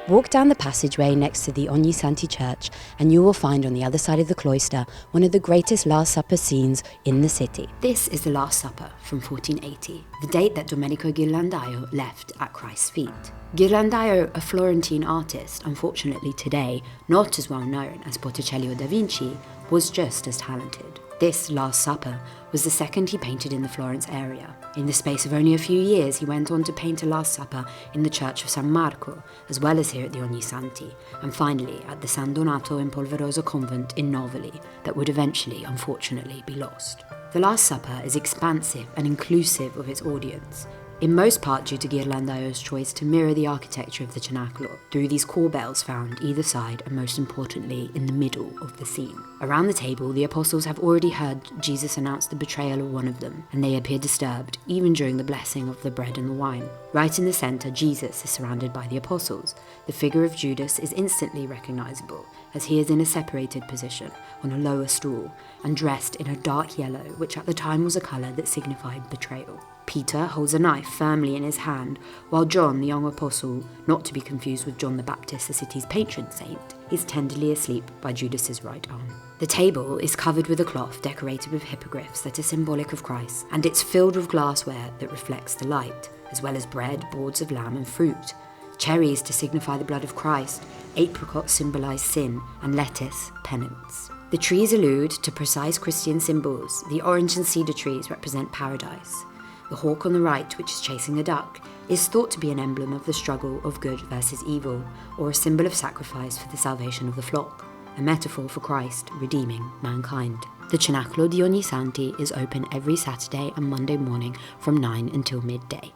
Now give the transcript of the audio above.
Walk down the passageway next to the Ognissanti church and you will find on the other side of the cloister one of the greatest Last Supper scenes in the city. This is the Last Supper from 1480, the date that Domenico Ghirlandaio left at Christ's feet. Ghirlandaio, a Florentine artist, unfortunately today not as well known as Botticelli or Da Vinci, was just as talented. This Last Supper was the second he painted in the Florence area. In the space of only a few years, he went on to paint a Last Supper in the church of San Marco, as well as here at the Ognissanti, and finally at the San Donato in Polverosa convent in Novoli, that would eventually, unfortunately, be lost. The Last Supper is expansive and inclusive of its audience, in most part due to Ghirlandaio's choice to mirror the architecture of the Cenacolo through these corbels found either side and most importantly in the middle of the scene. Around the table, the apostles have already heard Jesus announce the betrayal of one of them, and they appear disturbed even during the blessing of the bread and the wine. Right in the centre, Jesus is surrounded by the apostles. The figure of Judas is instantly recognisable, as he is in a separated position on a lower stool and dressed in a dark yellow, which at the time was a colour that signified betrayal. Peter holds a knife firmly in his hand, while John, the young apostle, not to be confused with John the Baptist, the city's patron saint, is tenderly asleep by Judas's right arm. The table is covered with a cloth decorated with hippogriffs that are symbolic of Christ, and it's filled with glassware that reflects the light, as well as bread, boards of lamb and fruit. Cherries to signify the blood of Christ, apricots symbolise sin, and lettuce, penance. The trees allude to precise Christian symbols. The orange and cedar trees represent paradise. The hawk on the right, which is chasing a duck, is thought to be an emblem of the struggle of good versus evil, or a symbol of sacrifice for the salvation of the flock, a metaphor for Christ redeeming mankind. The Cenacolo di Ognissanti is open every Saturday and Monday morning from 9 until midday.